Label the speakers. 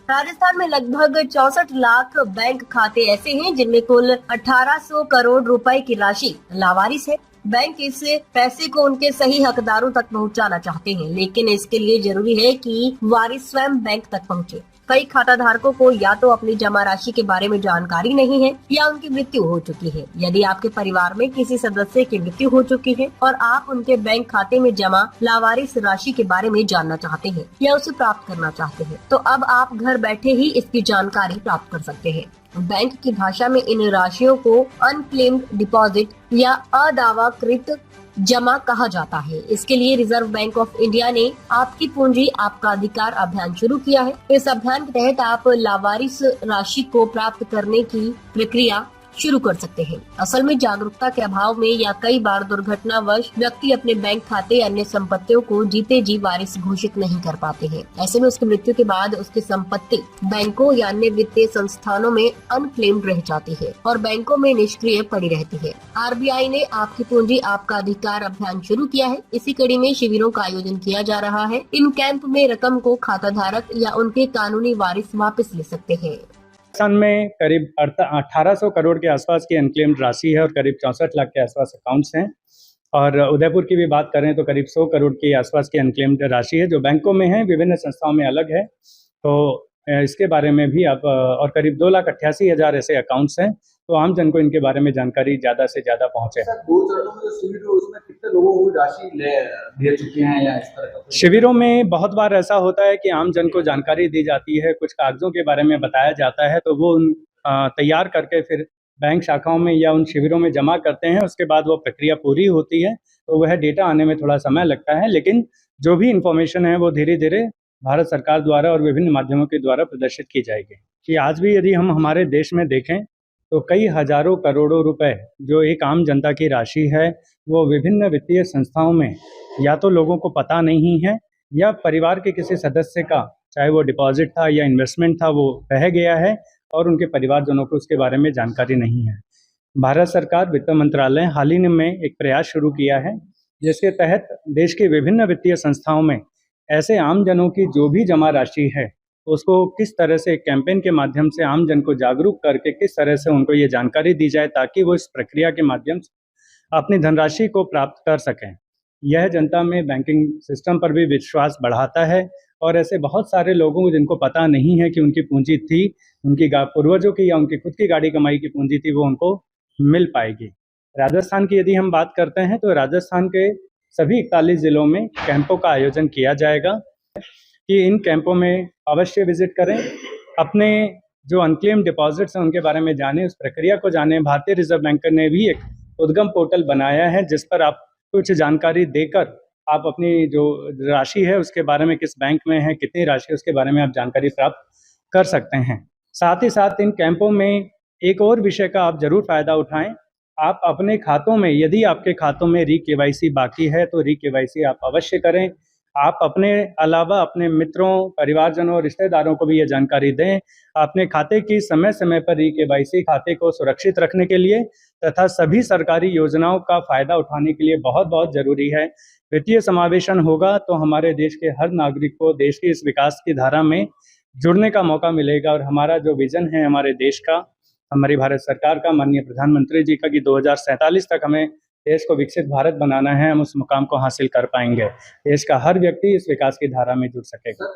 Speaker 1: राजस्थान में लगभग 64 लाख बैंक खाते ऐसे हैं जिनमें कुल 1800 करोड़ रुपए की राशि लावारिस है। बैंक इस पैसे को उनके सही हकदारों तक पहुंचाना चाहते हैं, लेकिन इसके लिए जरूरी है कि वारिस स्वयं बैंक तक पहुंचे। कई खाता धारकों को या तो अपनी जमा राशि के बारे में जानकारी नहीं है या उनकी मृत्यु हो चुकी है। यदि आपके परिवार में किसी सदस्य की मृत्यु हो चुकी है और आप उनके बैंक खाते में जमा लावारिस राशि के बारे में जानना चाहते हैं या उसे प्राप्त करना चाहते हैं, तो अब आप घर बैठे ही इसकी जानकारी प्राप्त कर सकते हैं। बैंक की भाषा में इन राशियों को अनक्लेम्ड डिपॉजिट या अदावाकृत जमा कहा जाता है। इसके लिए रिजर्व बैंक ऑफ इंडिया ने आपकी पूंजी आपका अधिकार अभियान शुरू किया है। इस अभियान के तहत आप लावारिस राशि को प्राप्त करने की प्रक्रिया शुरू कर सकते हैं। असल में जागरूकता के अभाव में या कई बार दुर्घटनावश व्यक्ति अपने बैंक खाते अन्य संपत्तियों को जीते जी वारिस घोषित नहीं कर पाते हैं। ऐसे में उसकी मृत्यु के बाद उसकी संपत्ति बैंकों या अन्य वित्तीय संस्थानों में अनक्लेम्ड रह जाती है और बैंकों में निष्क्रिय पड़ी रहती है। आरबीआई ने आपकी पूंजी आपका अधिकार अभियान शुरू किया है। इसी कड़ी में शिविरों का आयोजन किया जा रहा है। इन कैंप में रकम को खाता धारक या उनके कानूनी वारिस वापस ले सकते हैं।
Speaker 2: राजस्थान में करीब 1800 करोड़ के आसपास की अनक्लेम्ड राशि है और करीब 64 लाख के आसपास अकाउंट्स हैं। और उदयपुर की भी बात करें तो करीब 100 करोड़ के आसपास की अनक्लेम्ड राशि है जो बैंकों में है, विभिन्न संस्थाओं में अलग है। तो इसके बारे में भी आप और करीब 2,88,000 ऐसे अकाउंट्स हैं, तो आम जन को इनके बारे में जानकारी ज़्यादा से ज़्यादा पहुँचे।
Speaker 3: दो चरणों में जो शिविर हुए उसमें कितने लोगों को राशि दे चुके हैं या इस तरह का?
Speaker 2: शिविरों में बहुत बार ऐसा होता है कि आम जन को जानकारी दी जाती है, कुछ कागजों के बारे में बताया जाता है, तो वो तैयार करके फिर बैंक शाखाओं में या उन शिविरों में जमा करते हैं। उसके बाद वो प्रक्रिया पूरी होती है तो वह डेटा आने में थोड़ा समय लगता है, लेकिन जो भी इंफॉर्मेशन है वो धीरे धीरे भारत सरकार द्वारा और विभिन्न माध्यमों के द्वारा प्रदर्शित की जाएगी। कि आज भी यदि हम हमारे देश में देखें तो कई हजारों करोड़ों रुपए जो एक आम जनता की राशि है वो विभिन्न वित्तीय संस्थाओं में या तो लोगों को पता नहीं है या परिवार के किसी सदस्य का, चाहे वो डिपॉजिट था या इन्वेस्टमेंट था, वो रह गया है और उनके परिवारजनों को उसके बारे में जानकारी नहीं है। भारत सरकार वित्त मंत्रालय हाल ही में एक प्रयास शुरू किया है जिसके तहत देश के विभिन्न वित्तीय संस्थाओं में ऐसे आम जनों की जो भी जमा राशि है उसको किस तरह से कैंपेन के माध्यम से आम जन को जागरूक करके किस तरह से उनको ये जानकारी दी जाए ताकि वो इस प्रक्रिया के माध्यम से अपनी धनराशि को प्राप्त कर सकें। यह जनता में बैंकिंग सिस्टम पर भी विश्वास बढ़ाता है और ऐसे बहुत सारे लोगों को जिनको पता नहीं है कि उनकी पूंजी थी, उनकी पूर्वजों की या उनकी खुद की गाड़ी कमाई की पूंजी थी, वो उनको मिल पाएगी। राजस्थान की यदि हम बात करते हैं तो राजस्थान के सभी 41 जिलों में कैंपों का आयोजन किया जाएगा कि इन कैंपों में अवश्य विजिट करें, अपने जो अनक्लेम्ड डिपॉजिट्स हैं उनके बारे में जानें, उस प्रक्रिया को जानें। भारतीय रिजर्व बैंक ने भी एक उद्गम पोर्टल बनाया है जिस पर आप कुछ जानकारी देकर आप अपनी जो राशि है उसके बारे में, किस बैंक में है, कितनी राशि, उसके बारे में आप जानकारी प्राप्त कर सकते हैं। साथ ही साथ इन कैंपों में एक और विषय का आप जरूर फायदा उठाएं। आप अपने खातों में, यदि आपके खातों में री-केवाईसी बाकी है तो री-केवाईसी आप अवश्य करें। आप अपने अलावा अपने मित्रों, परिवारजनों और रिश्तेदारों को भी ये जानकारी दें। अपने खाते की समय समय पर री-केवाईसी खाते को सुरक्षित रखने के लिए तथा सभी सरकारी योजनाओं का फायदा उठाने के लिए बहुत बहुत जरूरी है। वित्तीय समावेशन होगा तो हमारे देश के हर नागरिक को देश की इस विकास की धारा में जुड़ने का मौका मिलेगा और हमारा जो विजन है हमारे देश का, हमारी भारत सरकार का, माननीय प्रधानमंत्री जी का, कि 2047 तक हमें देश को विकसित भारत बनाना है, हम उस मुकाम को हासिल कर पाएंगे। देश का हर व्यक्ति इस विकास की धारा में जुड़ सकेगा।